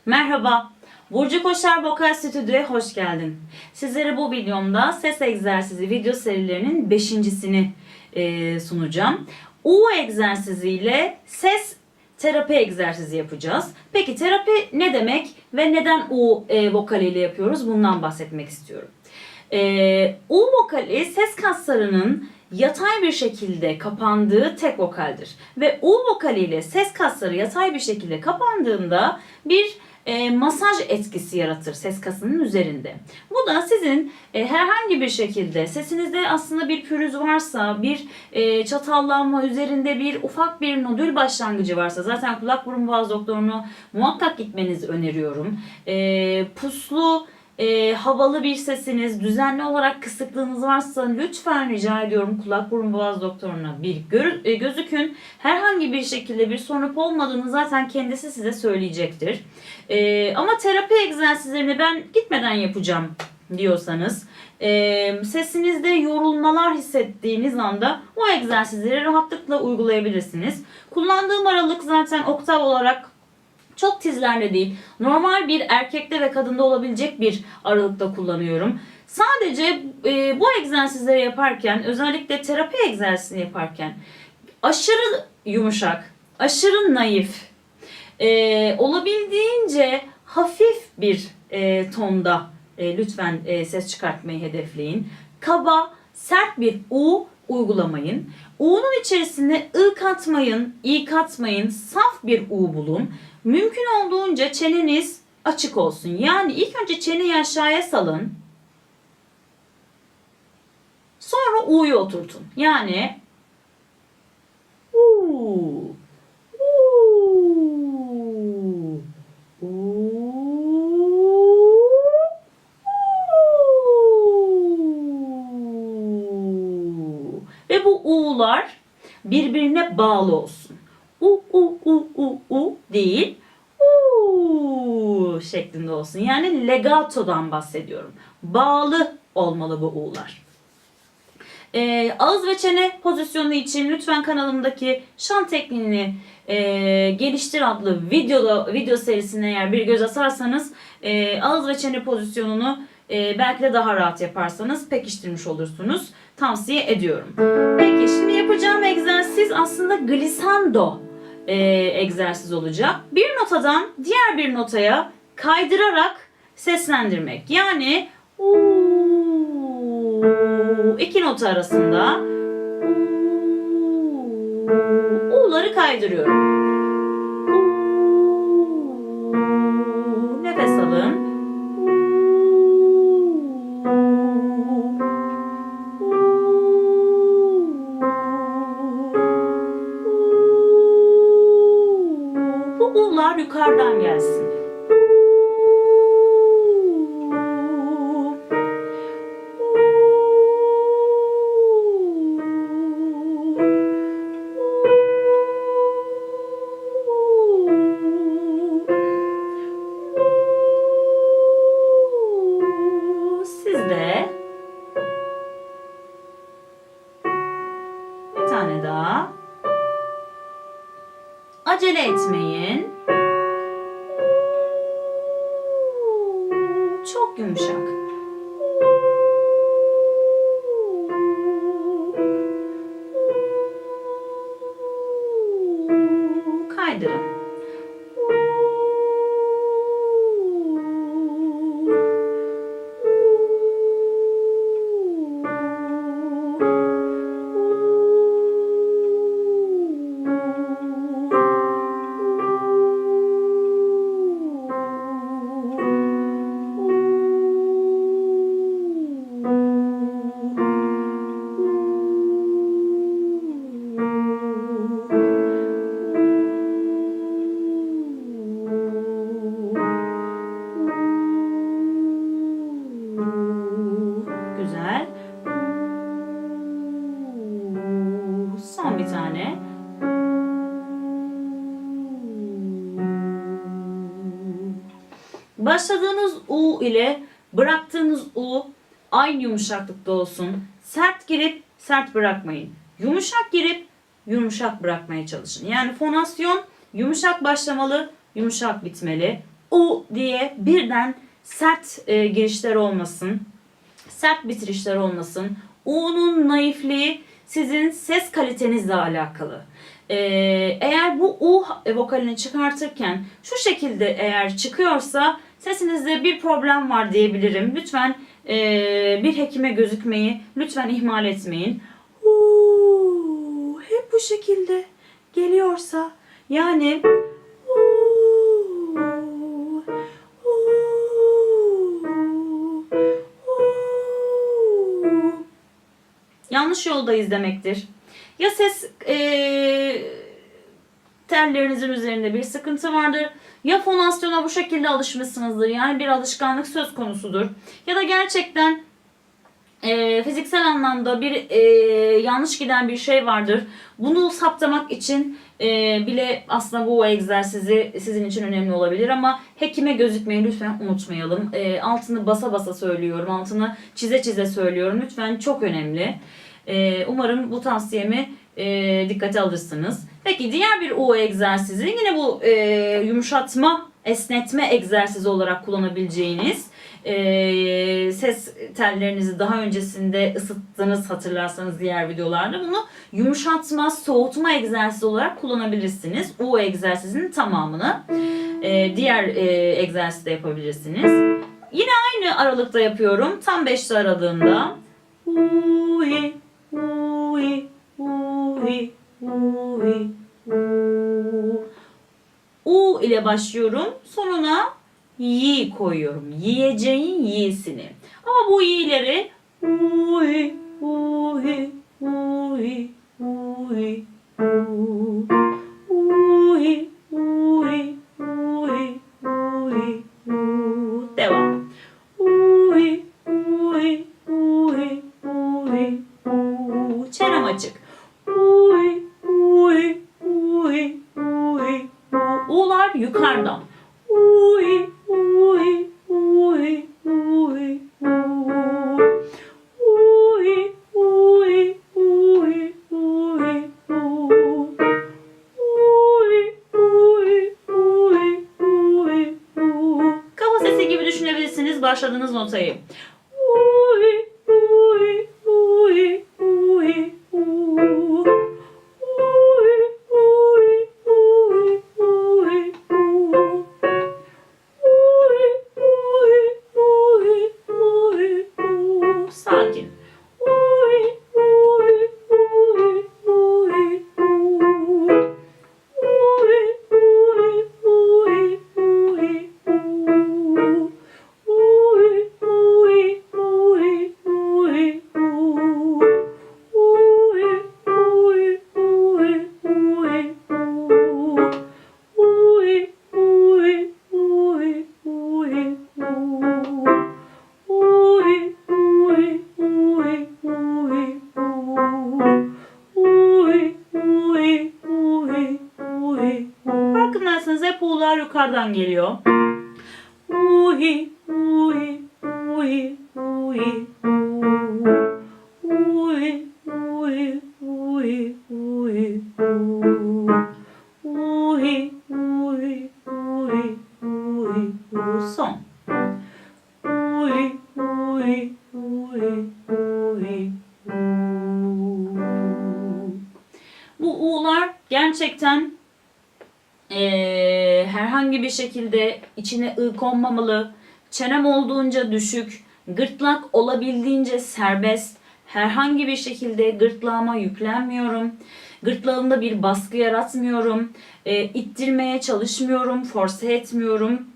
Merhaba, Burcu Koşar Vokal Stüdyo'ya hoş geldin. Sizlere bu videomda ses egzersizi video serilerinin 5.sini sunacağım. U egzersiziyle ses terapi egzersizi yapacağız. Peki terapi ne demek ve neden U vokaliyle yapıyoruz? Bundan bahsetmek istiyorum. U vokali ses kaslarının yatay bir şekilde kapandığı tek vokaldir. Ve U vokaliyle ses kasları yatay bir şekilde kapandığında bir masaj etkisi yaratır ses kasının üzerinde. Bu da sizin herhangi bir şekilde sesinizde aslında bir pürüz varsa, bir çatallanma, üzerinde bir ufak bir nodül başlangıcı varsa, zaten kulak burun boğaz doktorunu muhakkak gitmenizi öneriyorum. Puslu, havalı bir sesiniz, düzenli olarak kısıklığınız varsa lütfen rica ediyorum kulak burun boğaz doktoruna bir gözükün. Herhangi bir şekilde bir sorun olmadığını zaten kendisi size söyleyecektir. Ama terapi egzersizlerini ben gitmeden yapacağım diyorsanız, sesinizde yorulmalar hissettiğiniz anda o egzersizleri rahatlıkla uygulayabilirsiniz. Kullandığım aralık zaten oktav olarak çok tizlerle değil, normal bir erkekte ve kadında olabilecek bir aralıkta kullanıyorum. Sadece bu egzersizleri yaparken, özellikle terapi egzersizini yaparken aşırı yumuşak, aşırı naif, olabildiğince hafif bir tonda lütfen ses çıkartmayı hedefleyin. Kaba, sert bir U uygulamayın. U'nun içerisine I katmayın, I katmayın, saf bir U bulun. Mümkün olduğunca çeneniz açık olsun. Yani ilk önce çeneyi aşağıya salın. Sonra U'yu oturtun. Yani U, U, U, ve bu U'lar birbirine bağlı olsun. U değil, şeklinde olsun. Yani legatodan bahsediyorum. Bağlı olmalı bu U'lar. Ağız ve çene pozisyonu için lütfen kanalımdaki şan tekniğini geliştir adlı video serisine eğer bir göz atarsanız ağız ve çene pozisyonunu belki de daha rahat yaparsanız pekiştirmiş olursunuz. Tavsiye ediyorum. Peki şimdi yapacağım egzersiz aslında glissando egzersiz olacak. Bir notadan diğer bir notaya kaydırarak seslendirmek. Yani iki nota arasında U'ları kaydırıyorum. Nefes alın. Bu U'lar yukarıdan gelsin. Siz de bir tane daha. Acele etmeyin. Çok yumuşak. Kaydırın. Güzel. Son bir tane. Başladığınız U ile bıraktığınız U aynı yumuşaklıkta olsun. Sert girip sert bırakmayın. Yumuşak girip yumuşak bırakmaya çalışın. Yani fonasyon yumuşak başlamalı, yumuşak bitmeli. U diye birden sert girişler olmasın. Sert bitirişler olmasın. U'nun naifliği sizin ses kalitenizle alakalı. Eğer bu U vokalini çıkartırken şu şekilde eğer çıkıyorsa sesinizde bir problem var diyebilirim. Lütfen bir hekime gözükmeyi lütfen ihmal etmeyin. Hep bu şekilde geliyorsa yani yanlış yoldayız demektir. Ya ses tellerinizin üzerinde bir sıkıntı vardır. Ya fonasyona bu şekilde alışmışsınızdır. Yani bir alışkanlık söz konusudur. Ya da gerçekten fiziksel anlamda bir yanlış giden bir şey vardır. Bunu saptamak için bile aslında bu egzersizi sizin için önemli olabilir ama hekime gözükmeyi lütfen unutmayalım. Altını basa basa söylüyorum, altını çize çize söylüyorum. Lütfen çok önemli. Umarım bu tavsiyemi dikkate alırsınız. Peki diğer bir U egzersizi yine bu yumuşatma, esnetme egzersizi olarak kullanabileceğiniz ses tellerinizi daha öncesinde ısıttınız hatırlarsanız diğer videolarda bunu yumuşatma, soğutma egzersizi olarak kullanabilirsiniz. U egzersizinin tamamını diğer egzersizde yapabilirsiniz. Yine aynı aralıkta yapıyorum. Tam 5'li aralığında. Ui, ui, ui, ui, U ile başlıyorum. Sonuna yi koyuyorum. Yiyeceğin yi'sini. Ama bu yi'leri ui, ui, ui, ui, ui, ui, ui, ui, devam. Ui, ui, ui, ui, çenem açık. Ui, ui, ui, ui, U'lar yukarıdan. Ui, ui, ui, ui, ui, ui, ui, ui, kafa sesi gibi düşünebilirsiniz başladığınız notayı. Ui, ui, ui, ui, sakin. Farkındaysanız hep U'lar yukarıdan geliyor. Ui, ui, ui, ui, ui, ui, ui, ui, ui, ui, ui, ui, son. Ui, ui, ui, ui, bu U'lar gerçekten herhangi bir şekilde içine ı konmamalı. Çenem olduğunca düşük, gırtlak olabildiğince serbest. Herhangi bir şekilde gırtlağıma yüklenmiyorum. Gırtlağımda bir baskı yaratmıyorum. İttirmeye çalışmıyorum, force etmiyorum.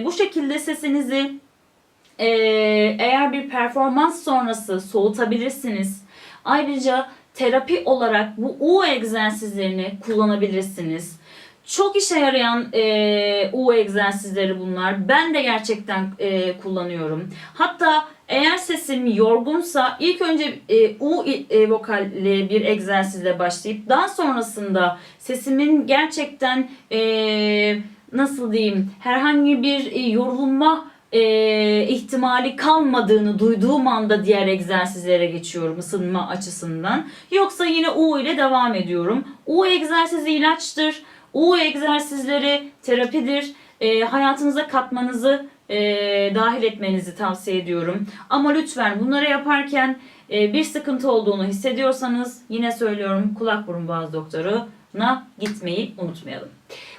Bu şekilde sesinizi eğer bir performans sonrası soğutabilirsiniz. Ayrıca terapi olarak bu U egzersizlerini kullanabilirsiniz. Çok işe yarayan U egzersizleri bunlar. Ben de gerçekten kullanıyorum. Hatta eğer sesim yorgunsa ilk önce U vokalli bir egzersizle başlayıp daha sonrasında sesimin gerçekten nasıl diyeyim herhangi bir yorulma ihtimali kalmadığını duyduğum anda diğer egzersizlere geçiyorum ısınma açısından. Yoksa yine U ile devam ediyorum. U egzersizi ilaçtır. U egzersizleri terapidir. hayatınıza katmanızı dahil etmenizi tavsiye ediyorum. Ama lütfen bunları yaparken bir sıkıntı olduğunu hissediyorsanız yine söylüyorum, kulak burun boğaz doktoruna gitmeyi unutmayalım.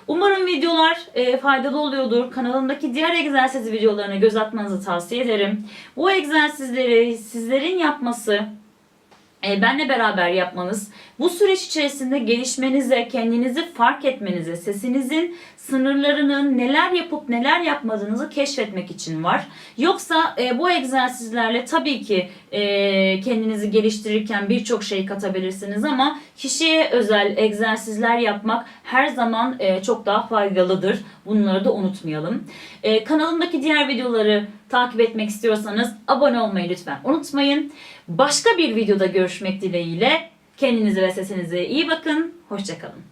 Umarım videolar faydalı oluyordur. Kanalımdaki diğer egzersiz videolarına göz atmanızı tavsiye ederim. Bu egzersizleri sizlerin yapması, benle beraber yapmanız, bu süreç içerisinde gelişmenize, kendinizi fark etmenize, sesinizin sınırlarını, neler yapıp neler yapmadığınızı keşfetmek için var. Yoksa bu egzersizlerle tabii ki kendinizi geliştirirken birçok şey katabilirsiniz ama kişiye özel egzersizler yapmak her zaman çok daha faydalıdır. Bunları da unutmayalım. Kanalımdaki diğer videoları takip etmek istiyorsanız abone olmayı lütfen unutmayın. Başka bir videoda görüşmek dileğiyle. Kendinize ve sesinize iyi bakın. Hoşça kalın.